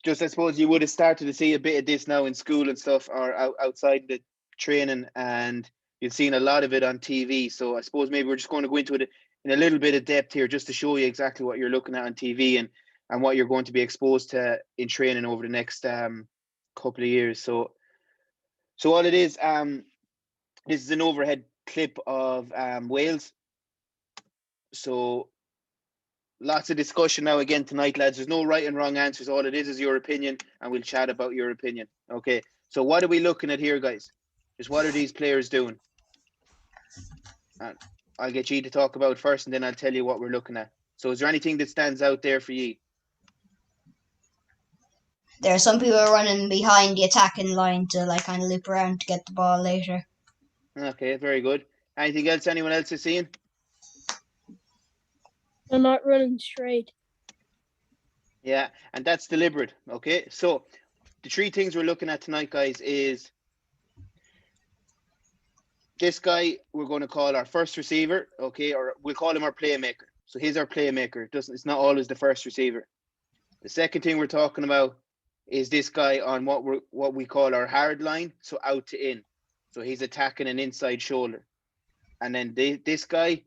just I suppose you would have started to see a bit of this now in school and stuff, or outside the training, and you've seen a lot of it on TV. So I suppose maybe we're just going to go into it in a little bit of depth here, just to show you exactly what you're looking at on TV and what you're going to be exposed to in training over the next couple of years. So all it is, this is an overhead clip of Wales. So lots of discussion now again tonight, lads. There's no right and wrong answers. All it is your opinion, and we'll chat about your opinion. Okay. So what are we looking at here, guys? Just what are these players doing? And I'll get you to talk about first, and then I'll tell you what we're looking at. So is there anything that stands out there for you? There are some people running behind the attacking line to like kind of loop around to get the ball later. Okay, very good. Anything else anyone else is seeing? They're not running straight. Yeah, and that's deliberate. Okay, so the three things we're looking at tonight, guys, is this guy we're going to call our first receiver, okay, or we'll call him our playmaker. So he's our playmaker. It's not always the first receiver. The second thing we're talking about is this guy on what we call our hard line, so out to in. So he's attacking an inside shoulder. And then this guy,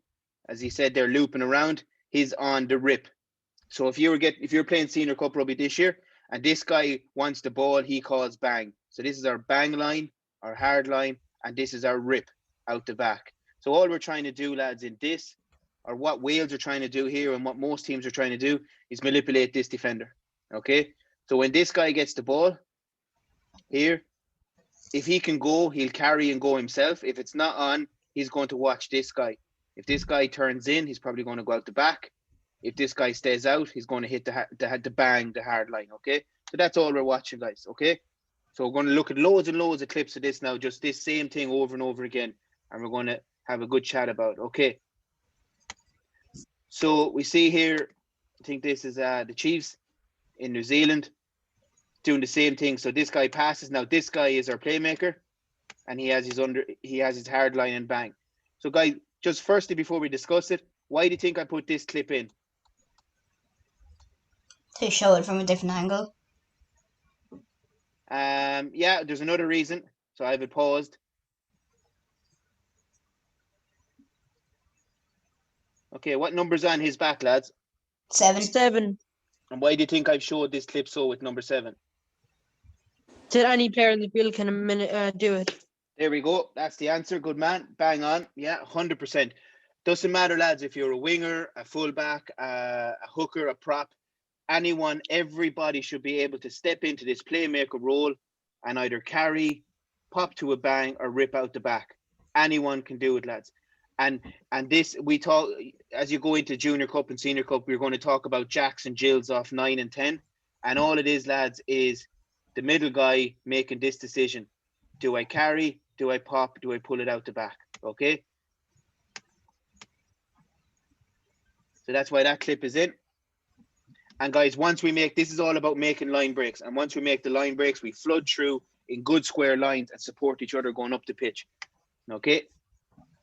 as he said, they're looping around, he's on the rip. So if you're playing Senior Cup Rugby this year and this guy wants the ball, he calls bang. So this is our bang line, our hard line, and this is our rip out the back. So all we're trying to do, lads, in this, or what Wales are trying to do here and what most teams are trying to do, is manipulate this defender. Okay? So when this guy gets the ball here, if he can go, he'll carry and go himself. If it's not on, he's going to watch this guy. If this guy turns in, he's probably going to go out the back. If this guy stays out, he's going to hit the bang, the hard line, okay? So that's all we're watching, guys, okay? So we're going to look at loads and loads of clips of this now, just this same thing over and over again, and we're going to have a good chat about it, okay? So we see here, I think this is the Chiefs in New Zealand doing the same thing. So this guy passes. Now this guy is our playmaker, and he has his hard line and bang. So guys, just firstly before we discuss it, why do you think I put this clip in? To show it from a different angle. Yeah, there's another reason. So I have it paused. Okay, what number's on his back, lads? 7. And why do you think I've showed this clip so with number 7? Did any player in the field can do it? There we go. That's the answer. Good man. Bang on. Yeah, 100%. Doesn't matter, lads, if you're a winger, a fullback, a hooker, a prop, anyone, everybody should be able to step into this playmaker role and either carry, pop to a bang, or rip out the back. Anyone can do it, lads. And this, we talk, as you go into Junior Cup and Senior Cup, we're going to talk about jacks and jills off 9 and 10. And all it is, lads, is the middle guy making this decision. Do I carry? Do I pop? Do I pull it out the back? Okay? So that's why that clip is in. And guys, once we make, this is all about making line breaks. And once we make the line breaks, we flood through in good square lines and support each other going up the pitch. Okay?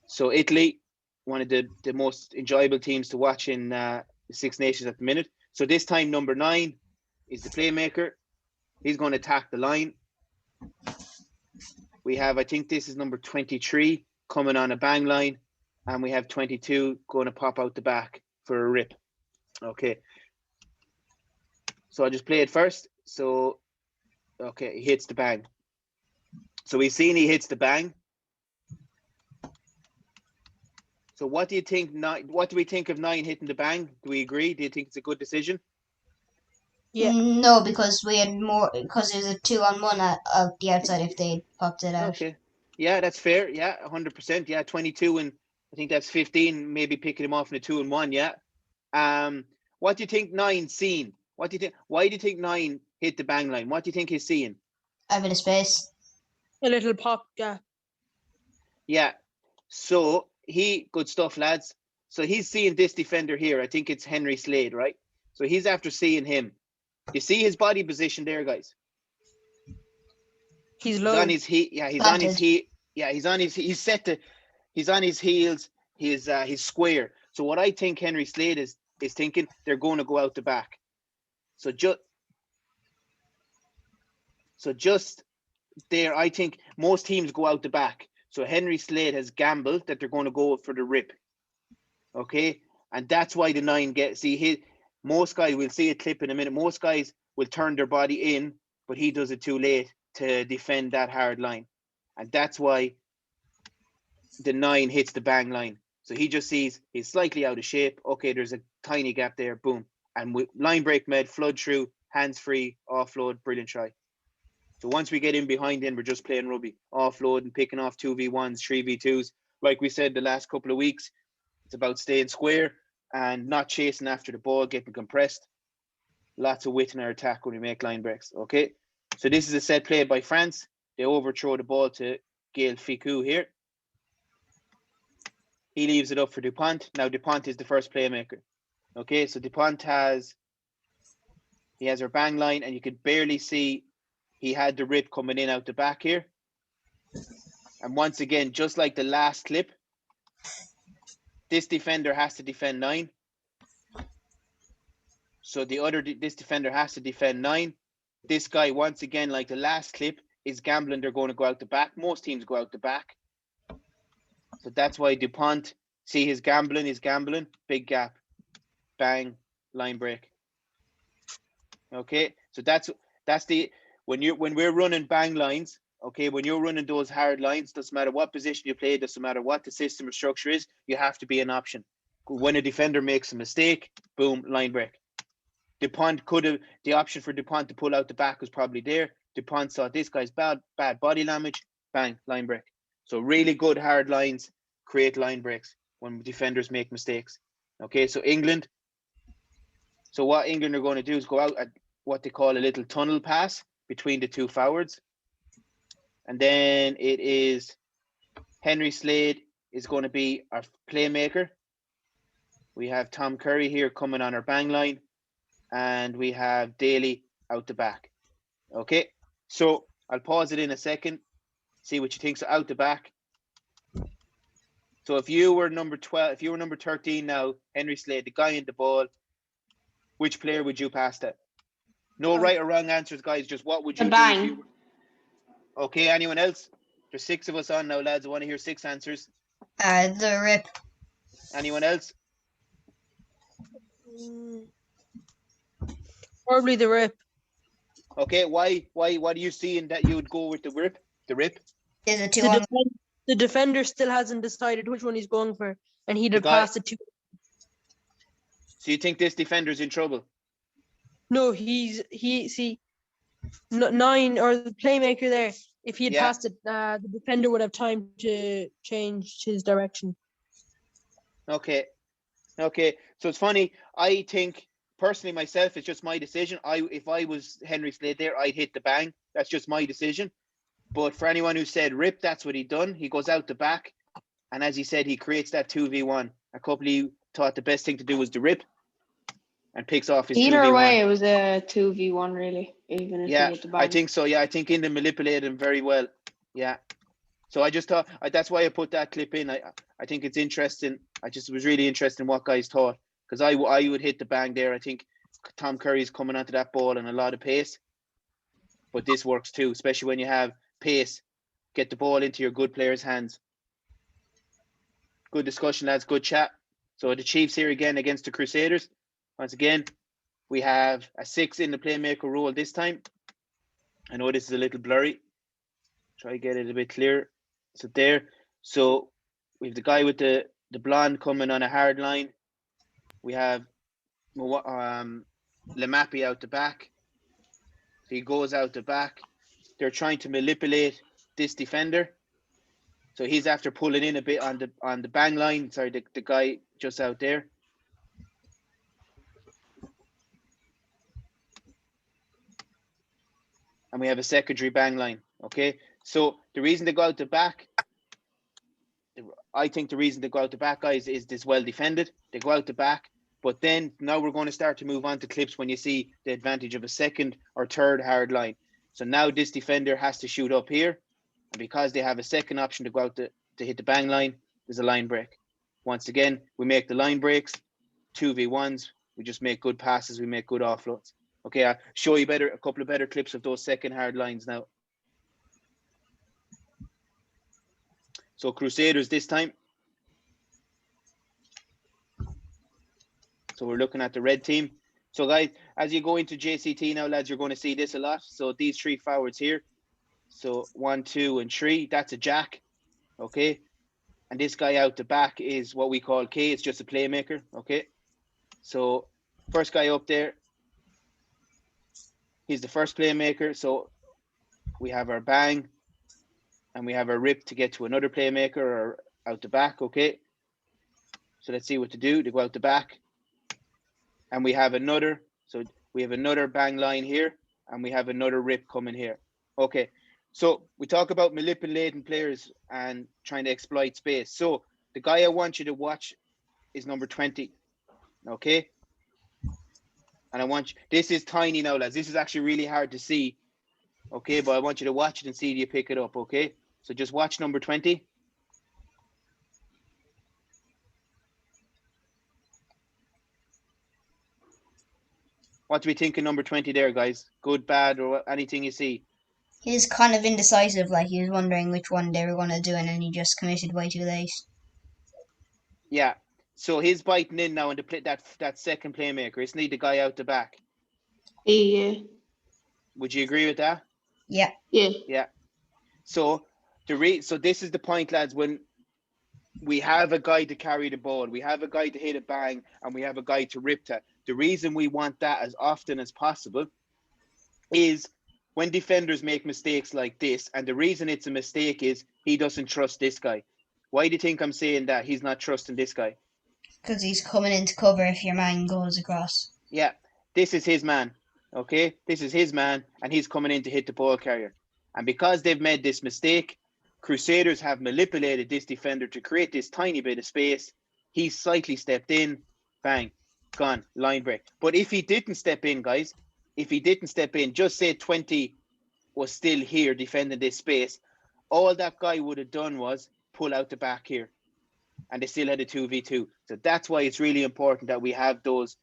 So Italy, one of the most enjoyable teams to watch in the Six Nations at the minute. So this time, number 9 is the playmaker. He's going to attack the line. We have, I think this is number 23 coming on a bang line. And we have 22 going to pop out the back for a rip. Okay. So I'll just play it first. So, okay, he hits the bang. So we've seen he hits the bang. So what do you think? What do we think of 9 hitting the bang? Do we agree? Do you think it's a good decision? Yeah. No, because we had more, because there's a 2-on-1 at the outside if they popped it out. Okay. Yeah, that's fair. Yeah, 100%. Yeah, 22 and I think that's 15, maybe picking him off in a 2-and-1. Yeah. What do you think 9 seen? What do you think? Why do you think 9 hit the bang line? What do you think he's seeing? A bit of space. A little pop gap. Yeah. So good stuff, lads. So he's seeing this defender here. I think it's Henry Slade, right? So he's after seeing him. You see his body position there, guys? He's low. He's on his heat. Yeah, he's on his heat. Yeah, he's on his. He's set to. He's on his heels. He's square. So what I think Henry Slade is thinking, they're going to go out the back. So So just there, I think most teams go out the back. So Henry Slade has gambled that they're going to go for the rip. Okay. And that's why the 9 most guys, we'll see a clip in a minute. Most guys will turn their body in, but he does it too late to defend that hard line. And that's why the 9 hits the bang line. So he just sees he's slightly out of shape. Okay, there's a tiny gap there. Boom. And with line break med, flood through, hands free, offload, brilliant try. So once we get in behind him, we're just playing rugby, offload and picking off 2v1s, 3v2s. Like we said the last couple of weeks, it's about staying square and not chasing after the ball, getting compressed. Lots of wit in our attack when we make line breaks. Okay. So this is a set play by France. They overthrow the ball to Gael Ficou here. He leaves it up for Dupont. Now Dupont is the first playmaker. Okay, so Dupont has our bang line, and you could barely see he had the rip coming in out the back here. And once again, just like the last clip, this defender has to defend 9. So this defender has to defend 9. This guy, once again, like the last clip, is gambling they're going to go out the back. Most teams go out the back. So that's why Dupont, see his gambling, big gap, bang, line break. Okay, so that's when we're running bang lines. Okay, when you're running those hard lines, doesn't matter what position you play, doesn't matter what the system or structure is, you have to be an option. When a defender makes a mistake, boom, line break. Dupont the option for Dupont to pull out the back was probably there. Dupont saw this guy's bad body language, bang, line break. So really good hard lines create line breaks when defenders make mistakes. Okay, so England. So what England are going to do is go out at what they call a little tunnel pass between the 2 forwards. And then it is Henry Slade is going to be our playmaker. We have Tom Curry here coming on our bang line. And we have Daly out the back. Okay, so I'll pause it in a second. See what you think. So out the back. So if you were number 12, if you were number 13 now, Henry Slade, the guy in the ball, which player would you pass that? No right or wrong answers, guys. Just what would you The do? bang. Okay, anyone else? There's 6 of us on now, lads. I want to hear 6 answers. The rip. Anyone else? Probably the rip. Okay, why? What are you seeing that you would go with the rip? The rip? Is it 2 The, on? the defender still hasn't decided which one he's going for, and he'd have guy- passed it to. So you think this defender's in trouble? No, 9 or the playmaker there. If he had Yeah. passed it, the defender would have time to change his direction. Okay. So it's funny. I think personally myself, it's just my decision. If I was Henry Slade there, I'd hit the bang. That's just my decision. But for anyone who said rip, that's what he done. He goes out the back, and as he said, he creates that 2v1. A couple of you thought the best thing to do was the rip, and picks off his Either 2v1. way, it was a 2v1 really, even if Yeah, he hit the bang. I think so. Yeah, I think England manipulated him very well. Yeah. So I just thought that's why I put that clip in. I think it's interesting. I just was really interested in what guys thought, because I would hit the bang there. I think Tom Curry's coming onto that ball and a lot of pace, but this works too, especially when you have pace. Get the ball into your good players' hands. Good discussion, lads. Good chat. So the Chiefs here again against the Crusaders. Once again, we have a 6 in the playmaker role this time. I know this is a little blurry. Try to get it a bit clearer. So there. So we have the guy with the blonde coming on a hard line. We have Lemapi out the back. So he goes out the back. They're trying to manipulate this defender. So he's after pulling in a bit on the bang line. Sorry, the guy just out there. And we have a secondary bang line. Okay. So the reason they go out the back, I think the reason they go out the back, guys, is this well defended. They go out the back. But then now we're going to start to move on to clips when you see the advantage of a second or third hard line. So now this defender has to shoot up here. And because they have a second option to go out to hit the bang line, there's a line break. Once again, we make the line breaks, 2v1s. We just make good passes. We make good offloads. Okay, I'll show you a couple of better clips of those second hard lines now. So Crusaders this time. So we're looking at the red team. So guys, as you go into JCT now, lads, you're going to see this a lot. So these 3 forwards here. So 1, 2, and 3, that's a jack. Okay. And this guy out the back is what we call K. It's just a playmaker. Okay. So first guy up there, he's the first playmaker. So we have our bang and we have our rip to get to another playmaker or out the back. Okay. So let's see what to do. They go out the back. And we have another, so we have another bang line here, and we have another rip coming here. Okay, so we talk about manipulating players and trying to exploit space. So the guy I want you to watch is number 20, okay? And I want you, this is tiny now, lads. This is actually really hard to see, okay? But I want you to watch it and see if you pick it up, okay? So just watch number 20. What do we think of number 20 there, guys? Good, bad, or anything you see? He was kind of indecisive, like he was wondering which one they were going to do, and then he just committed way too late. Yeah. So he's biting in now into play that second playmaker. Isn't he the guy out the back? Yeah. Would you agree with that? Yeah. Yeah. Yeah. So so this is the point, lads, when we have a guy to carry the ball, we have a guy to hit a bang, and we have a guy to rip to. The reason we want that as often as possible is when defenders make mistakes like this, and the reason it's a mistake is he doesn't trust this guy. Why do you think I'm saying that? He's not trusting this guy. Because he's coming into cover if your man goes across. Yeah, this is his man, okay? This is his man, and he's coming in to hit the ball carrier. And because they've made this mistake, Crusaders have manipulated this defender to create this tiny bit of space. He's slightly stepped in, bang, gone, line break. But if he didn't step in, guys, if he didn't step in, just say 20 was still here defending this space, all that guy would have done was pull out the back here, and they still had a 2v2. So that's why it's really important that we have those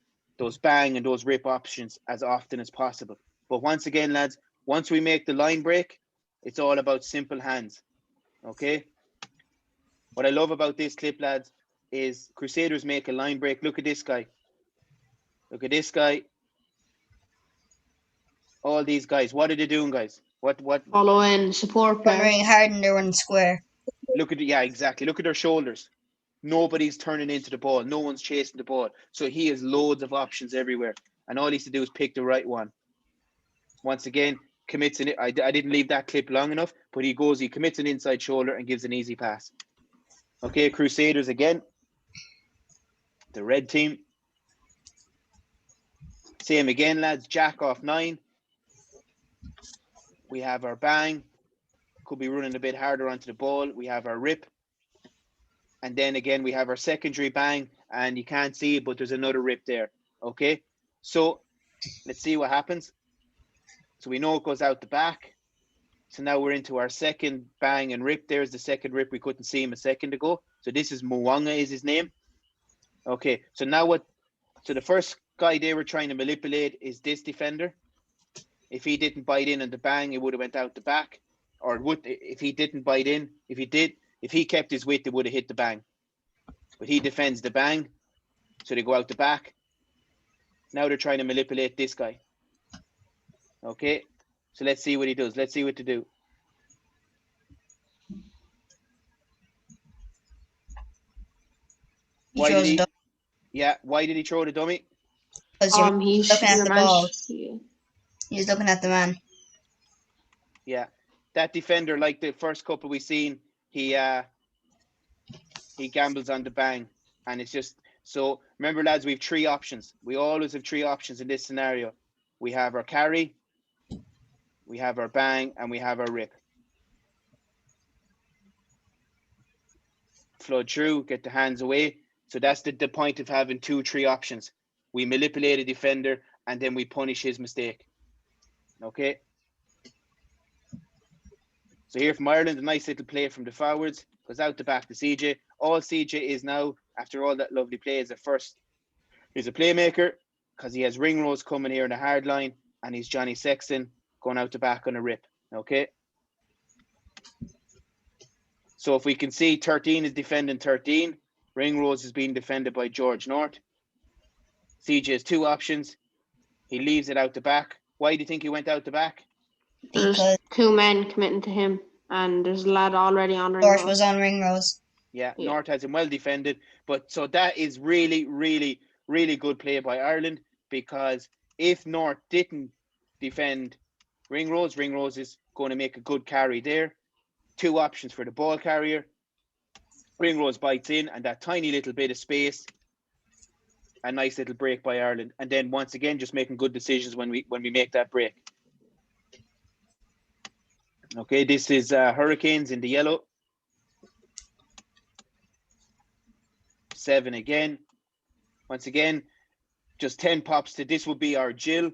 bang and those rip options as often as possible. But once again, lads, once we make the line break, it's all about simple hands, okay? What I love about this clip, lads, is Crusaders make a line break. Look at this guy. Look at this guy. All these guys. What are they doing, guys? What? Follow in, support players. Running hard and they're running square. Look at yeah, exactly. Look at their shoulders. Nobody's turning into the ball. No one's chasing the ball. So he has loads of options everywhere, and all he has to do is pick the right one. Once again, commits an. I didn't leave that clip long enough, but he commits an inside shoulder and gives an easy pass. Okay, Crusaders again. The red team. Same again, lads. Jack off 9. We have our bang. Could be running a bit harder onto the ball. We have our rip. And then again, we have our secondary bang. And you can't see it, but there's another rip there. Okay? So let's see what happens. So we know it goes out the back. So now we're into our second bang and rip. There's the second rip. We couldn't see him a second ago. So this is Mwanga is his name. Okay. So now so the first guy they were trying to manipulate is this defender. If he didn't bite in on the bang, it would have went out the back. Or if he didn't bite in, if he kept his width, it would have hit the bang. But he defends the bang, so they go out the back. Now they're trying to manipulate this guy. Okay, so let's see what he does. Let's see what to do. Why did he throw the dummy? Because He's looking at the ball. Yeah. He's looking at the man. Yeah, that defender, like the first couple we seen, he gambles on the bang, and it's just so. Remember, lads, we have 3 options. We always have 3 options in this scenario. We have our carry, we have our bang, and we have our rip. Flood through, get the hands away. So that's the point of having 2, 3 options. We manipulate a defender, and then we punish his mistake. Okay. So here from Ireland, a nice little play from the forwards. Goes out the back to CJ. All CJ is now, after all that lovely play, is a playmaker. because he has Ringrose coming here in the hard line, and he's Johnny Sexton going out the back on a rip. Okay. So if we can see 13 is defending 13, Ringrose is being defended by George North. CJ has two options. He leaves it out the back. Why do you think he went out the back? There's Because 2 men committing to him, and there's a lad already on ring. North was on Ringrose. Yeah, Yeah. North has him well defended. But so that is really, really, really good play by Ireland, because if North didn't defend Ringrose, Ringrose is going to make a good carry there. Two options for the ball carrier. Ringrose bites in, and that tiny little bit of space, a nice little break by Ireland. And then once again, just making good decisions when we make that break. Okay, this is Hurricanes in the yellow. 7 again. Once again, just 10 pops to this would be our Jill.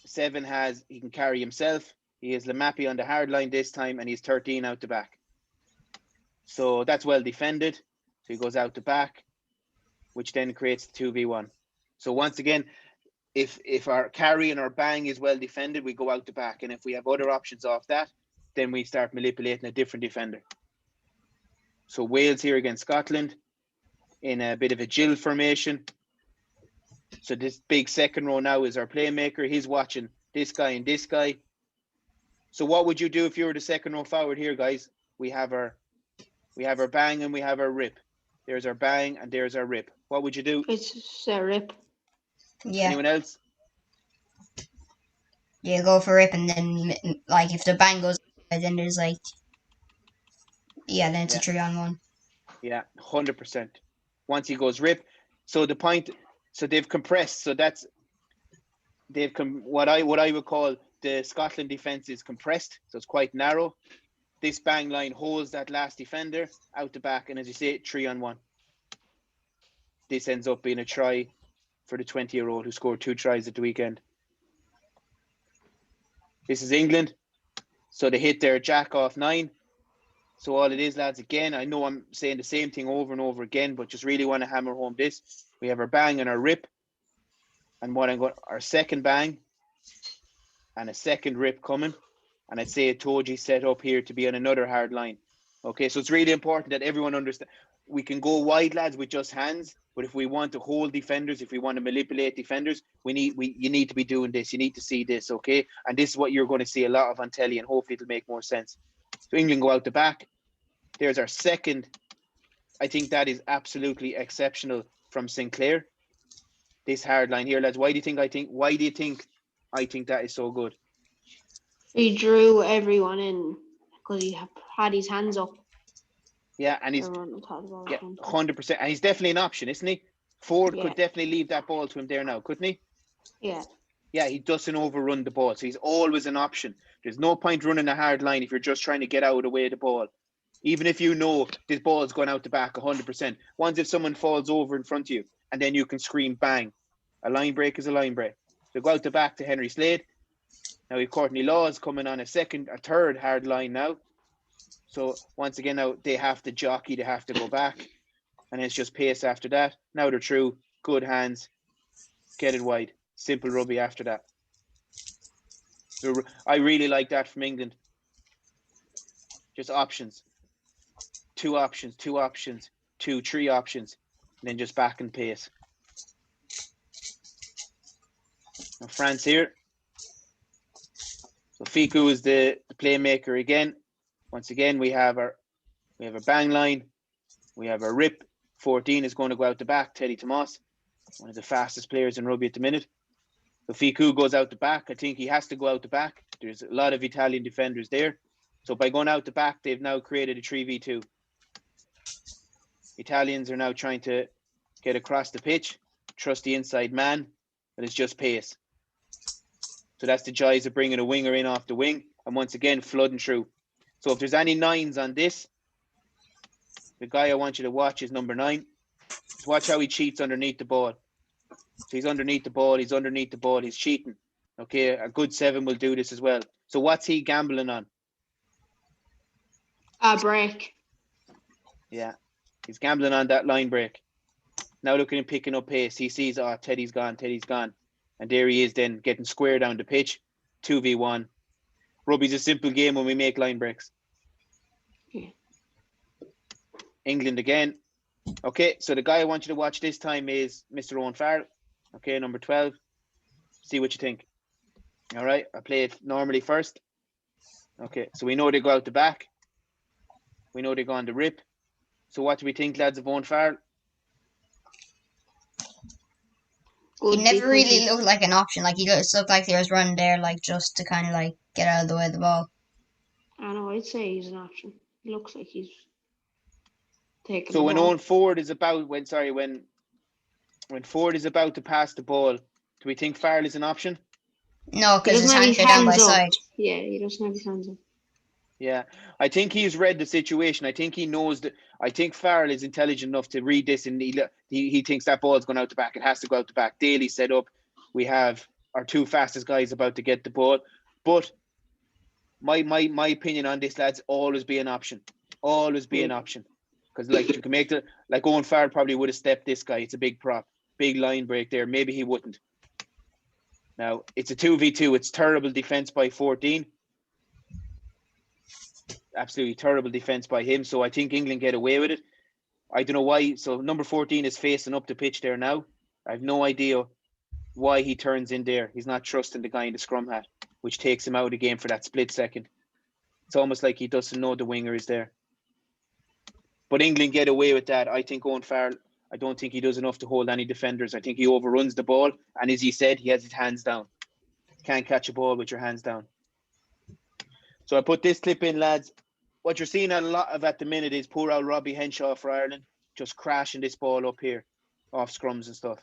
7 he can carry himself. He has Lamapi on the hard line this time, and he's 13 out the back. So that's well defended. So he goes out the back, which then creates the 2v1. So once again, if our carry and our bang is well defended, we go out the back. And if we have other options off that, then we start manipulating a different defender. So Wales here against Scotland in a bit of a Jill formation. So this big second row now is our playmaker. He's watching this guy and this guy. So what would you do if you were the second row forward here, guys? We have our bang and we have our rip. There's our bang and there's our rip. What would you do? It's just a rip. Yeah. Anyone else? You go for rip, and then like if the bang goes, then there's like, yeah, then it's a 3-on-1. Yeah, 100%. Once he goes rip, so the point, so they've compressed. So that's what I would call the Scotland defense is compressed. So it's quite narrow. This bang line holds that last defender out the back, and as you say, 3-on-1. This ends up being a try for the 20-year-old who scored 2 tries at the weekend. This is England. So they hit their jack off 9. So all it is, lads, again, I know I'm saying the same thing over and over again, but just really want to hammer home this. We have our bang and our rip. And our second bang and a second rip coming. And I'd say a Toji set up here to be on another hard line. Okay, so it's really important that everyone understands. We can go wide, lads, with just hands, but if we want to hold defenders, if we want to manipulate defenders, you need to be doing this. You need to see this, okay? And this is what you're going to see a lot of on telly, and hopefully it'll make more sense. So England go out the back. There's our second. I think that is absolutely exceptional from Sinclair. This hard line here, lads. Why do you think I think that is so good? He drew everyone in because he had his hands up. Yeah, and he's 100%, and he's definitely an option, isn't he? Ford could definitely leave that ball to him there now, couldn't he? Yeah. Yeah, he doesn't overrun the ball, so he's always an option. There's no point running a hard line if you're just trying to get out of the way of the ball. Even if you know this ball is going out the back 100%. Once if someone falls over in front of you, and then you can scream bang. A line break is a line break. So go out the back to Henry Slade. Now we have Courtney Laws coming on a third hard line now. So once again, now they have to jockey, they have to go back. And it's just pace after that. Now they're through. Good hands. Get it wide. Simple rugby after that. So I really like that from England. Just options. 2 options, 2 options, 2, 3 options. And then just back and pace. Now France here. So Fiku is the playmaker again. Once again, we have a bang line. We have a rip. 14 is going to go out the back. Teddy Tomas, one of the fastest players in rugby at the minute. So Fiku goes out the back. I think he has to go out the back. There's a lot of Italian defenders there. So by going out the back, they've now created a 3v2. Italians are now trying to get across the pitch, trust the inside man, but it's just pace. So that's the joys of bringing a winger in off the wing, and once again, flooding through. So if there's any 9s on this, the guy I want you to watch is number 9. Just watch how he cheats underneath the ball. So he's underneath the ball, he's cheating. Okay, a good 7 will do this as well. So what's he gambling on? A break. Yeah, he's gambling on that line break. Now look at him picking up pace. He sees, oh, Teddy's gone. And there he is then getting square down the pitch. 2v1. Rugby's a simple game when we make line breaks. Yeah. England again. Okay, so the guy I want you to watch this time is Mr. Owen Farrell. Okay, number 12. See what you think. All right, I play it normally first. Okay, so we know they go out the back. We know they go on the rip. So what do we think, lads, of Owen Farrell? He Good never because really he's- looked like an option. Like, he just looked like he was running there, like, just to kind of, like, get out of the way of the ball. I know, I'd say he's an option. He looks like he's taking So the when ball. Owen Ford is about when Ford is about to pass the ball, do we think Farrell is an option? No, He because his doesn't have hands his are down by hands up. side. Yeah, he doesn't have his hands up. Yeah, I think he's read the situation. I think he knows that. I think Farrell is intelligent enough to read this, and he thinks that ball's going out the back. It has to go out the back. Daly set up. We have our two fastest guys about to get the ball. But my opinion on this, lads, always be an option. Always be an option. Because like you can make the like Owen Farrell probably would have stepped this guy. It's a big prop, big line break there. Maybe he wouldn't. Now it's a 2v2. It's terrible defense by 14. Absolutely terrible defense by him. So I think England get away with it. I don't know why. So number 14 is facing up the pitch there now. I have no idea why he turns in there. He's not trusting the guy in the scrum hat, which takes him out of the game for that split second. It's almost like he doesn't know the winger is there. But England get away with that. I think Owen Farrell, I don't think he does enough to hold any defenders. I think he overruns the ball. And as he said, he has his hands down. Can't catch a ball with your hands down. So I put this clip in, lads. What you're seeing a lot of at the minute is poor old Robbie Henshaw for Ireland just crashing this ball up here off scrums and stuff.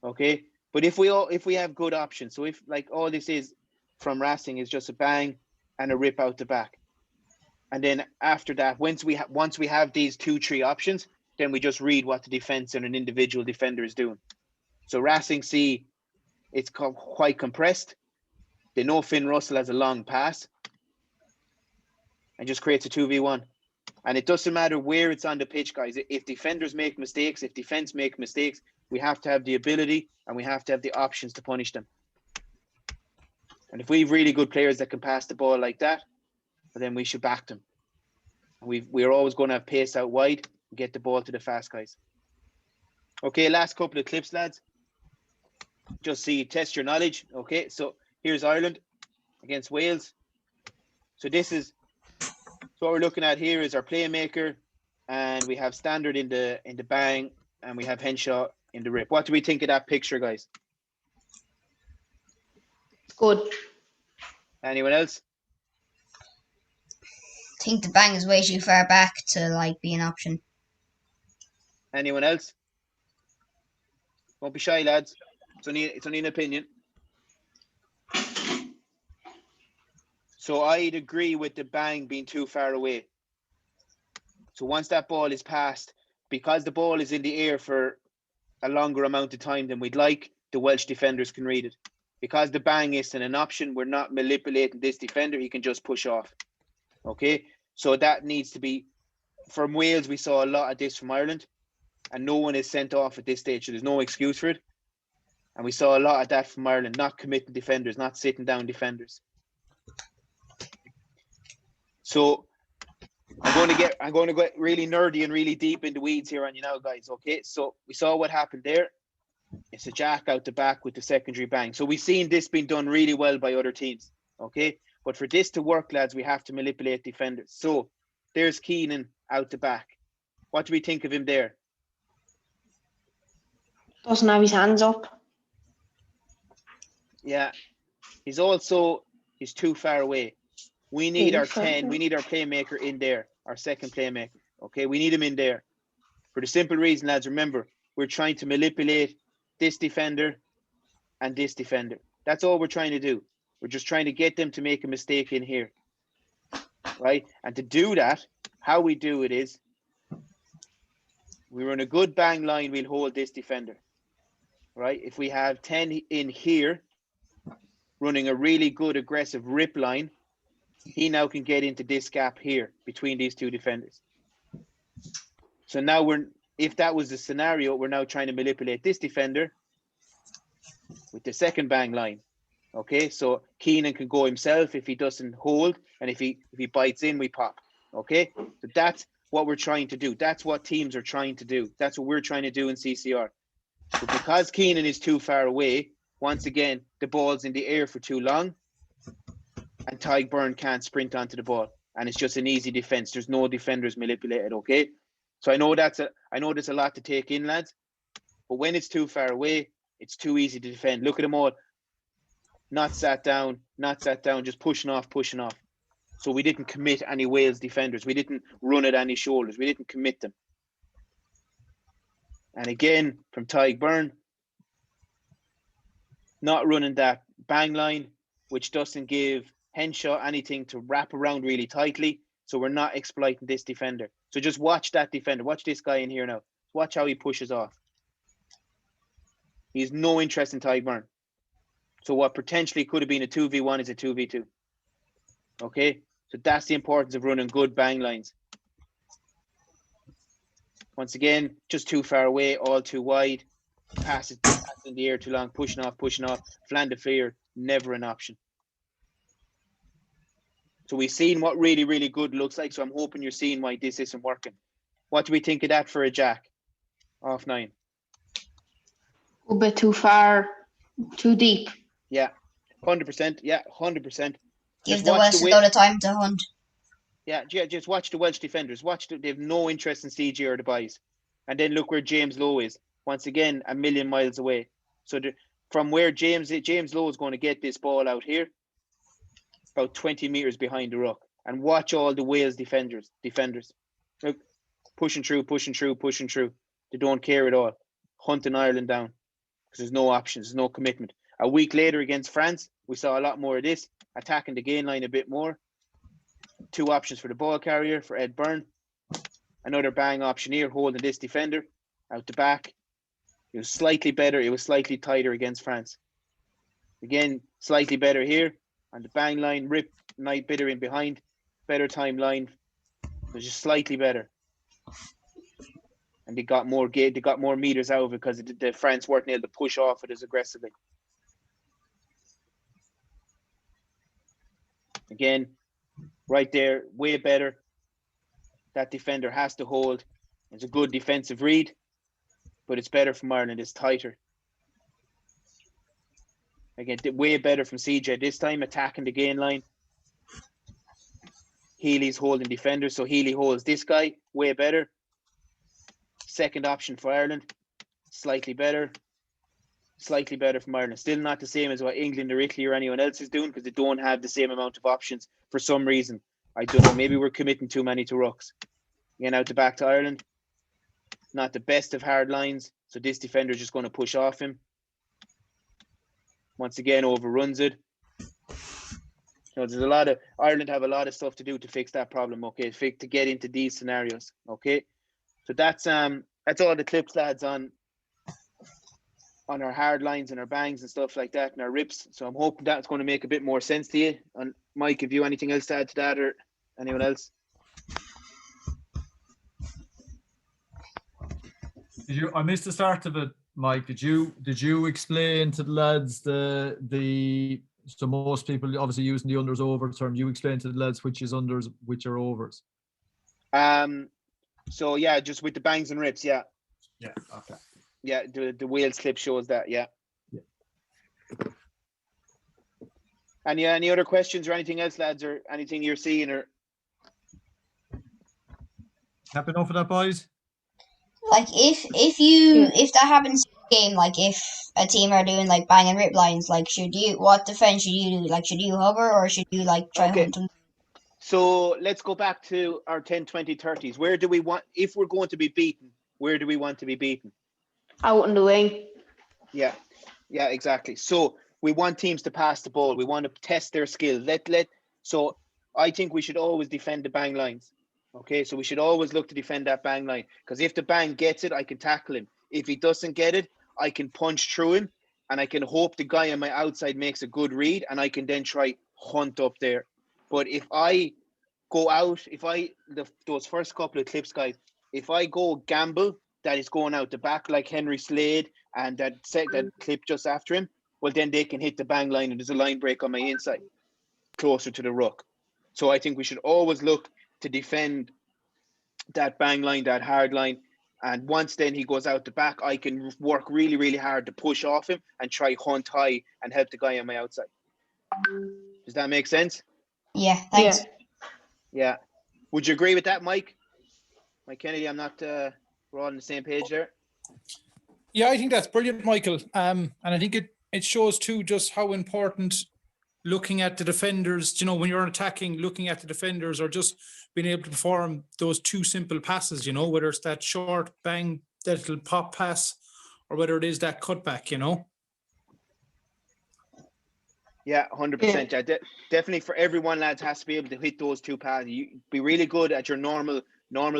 Okay, but if we have good options, so if like all this is from Racing is just a bang and a rip out the back, and then after that, once we have these 2-3 options, then we just read what the defense and an individual defender is doing. So Racing see it's quite compressed. They know Finn Russell has a long pass. And just creates a 2v1. And it doesn't matter where it's on the pitch, guys. If defenders make mistakes, if defense make mistakes, we have to have the ability and we have to have the options to punish them. And if we have really good players that can pass the ball like that, then we should back them. We're always going to have pace out wide and get the ball to the fast guys. Okay, last couple of clips, lads. Just test your knowledge. Okay, so here's Ireland against Wales. So what we're looking at here is our playmaker, and we have Standard in the bang, and we have Henshaw in the rip. What do we think of that picture, guys? Good. Anyone else? I think the bang is way too far back to, like, be an option. Anyone else? Don't be shy, lads. It's only an opinion. So I'd agree with the bang being too far away. So once that ball is passed, because the ball is in the air for a longer amount of time than we'd like, the Welsh defenders can read it. Because the bang isn't an option, we're not manipulating this defender, he can just push off. Okay? So that needs to be, from Wales, we saw a lot of this from Ireland, and no one is sent off at this stage, so there's no excuse for it. And we saw a lot of that from Ireland, not committing defenders, not sitting down defenders. So I'm going to get really nerdy and really deep in the weeds here on you now, guys. Okay, so we saw what happened there. It's a jack out the back with the secondary bang. So we've seen this being done really well by other teams. Okay, but for this to work, lads, we have to manipulate defenders. So there's Keenan out the back. What do we think of him there? Doesn't have his hands up. Yeah, he's too far away. We need our 10. We need our playmaker in there, our second playmaker. Okay, we need him in there. For the simple reason, lads, remember, we're trying to manipulate this defender and this defender. That's all we're trying to do. We're just trying to get them to make a mistake in here. Right? And to do that, how we do it is, we run a good bang line, we'll hold this defender. Right? If we have 10 in here, running a really good aggressive rip line, he now can get into this gap here between these two defenders. So now if that was the scenario, we're now trying to manipulate this defender with the second bang line. Okay, so Keenan can go himself if he doesn't hold, and if he bites in, we pop. Okay, so that's what we're trying to do. That's what teams are trying to do. That's what we're trying to do in CCR. But because Keenan is too far away, once again, the ball's in the air for too long, and Tyg Byrne can't sprint onto the ball, and it's just an easy defense. There's no defenders manipulated. Okay, so I know there's a lot to take in, lads. But when it's too far away, it's too easy to defend. Look at them all. Not sat down, just pushing off. So we didn't commit any Wales defenders. We didn't run at any shoulders. We didn't commit them. And again, from Tyg Byrne, not running that bang line, which doesn't give Henshaw anything to wrap around really tightly. So we're not exploiting this defender. So just watch that defender. Watch this guy in here now. Watch how he pushes off. He has no interest in Tyg Byrne. So what potentially could have been a 2v1 is a 2v2. Okay? So that's the importance of running good bang lines. Once again, just too far away, all too wide. Pass in the air too long, pushing off. Flan de Fleur, never an option. So we've seen what really, really good looks like. So I'm hoping you're seeing why this isn't working. What do we think of that for a jack? Off 9. A bit too far, too deep. Yeah, 100%. Yeah, 100%. Give the Welsh a lot of time to hunt. Yeah, just watch the Welsh defenders. They have no interest in CJ or the boys. And then look where James Lowe is. Once again, a million miles away. So from where James Lowe is going to get this ball out here, about 20 meters behind the ruck. And watch all the Wales defenders. Look, pushing through. They don't care at all. Hunting Ireland down. Because there's no options, there's no commitment. A week later against France, we saw a lot more of this, attacking the gain line a bit more. 2 options for the ball carrier, for Ed Byrne. Another bang option here, holding this defender out the back. It was slightly better, it was slightly tighter against France. Again, slightly better here. On the bang line, Rip, Knight Bitter in behind. Better timeline. It was just slightly better. And they got more meters out of it because the France weren't able to push off it as aggressively. Again, right there, way better. That defender has to hold. It's a good defensive read, but it's better from Ireland. It's tighter. Again, way better from CJ this time, attacking the gain line. Healy's holding defenders, so Healy holds this guy, way better. Second option for Ireland, slightly better from Ireland. Still not the same as what England or Italy or anyone else is doing because they don't have the same amount of options for some reason. I don't know, maybe we're committing too many to rucks. Again, out the back to Ireland. Not the best of hard lines, so this defender is just going to push off him. Once again, overruns it. Ireland have a lot of stuff to do to fix that problem, okay, to get into these scenarios, okay? So that's all the clips, lads, on our hard lines and our bangs and stuff like that and our rips. So I'm hoping that's going to make a bit more sense to you. And Mike, have you anything else to add to that, or anyone else? I missed the start of it, Mike. Did you explain to the lads so most people obviously using the unders over term? You explain to the lads which is unders, which are overs. So yeah, just with the bangs and rips, yeah. Yeah. Okay. Yeah, the Wales clip shows that, yeah. Any other questions or anything else, lads, or anything you're seeing or? Happy enough for that, boys? Like if that happens in the game, like if a team are doing like bang and rip lines, like what defense should you do? Like should you hover or should you like try hunt them? So let's go back to our 10, 20, 30s. Where do we want, if we're going to be beaten, where do we want to be beaten? Out in the wing. Yeah, exactly. So we want teams to pass the ball. We want to test their skill. So I think we should always defend the bang lines. Okay, so we should always look to defend that bang line. Because if the bang gets it, I can tackle him. If he doesn't get it, I can punch through him. And I can hope the guy on my outside makes a good read. And I can then try hunt up there. But if I go out, those first couple of clips, guys, if I go gamble that is going out the back like Henry Slade and that clip just after him, well, then they can hit the bang line and there's a line break on my inside, closer to the ruck. So I think we should always look to defend that bang line, that hard line. And once then he goes out the back, I can work really, really hard to push off him and try hunt high and help the guy on my outside. Does that make sense? Yeah, thanks. Yeah. Yeah. Would you agree with that, Mike? Mike Kennedy, I'm not, we're all on the same page there. Yeah, I think that's brilliant, Michael. And I think it shows too just how important looking at the defenders, you know, when you're attacking, looking at the defenders or just being able to perform those two simple passes, you know, whether it's that short bang, that little pop pass, or whether it is that cutback, you know. Yeah, 100%. Yeah, definitely for everyone, lads, has to be able to hit those two passes. You be really good at your normal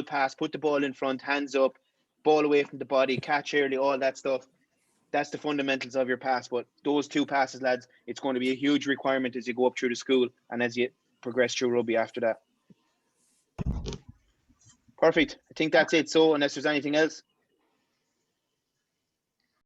pass, put the ball in front, hands up, ball away from the body, catch early, all that stuff. That's the fundamentals of your pass. But those two passes, lads, it's going to be a huge requirement as you go up through the school and as you progress through rugby after that. Perfect. I think that's it. So unless there's anything else.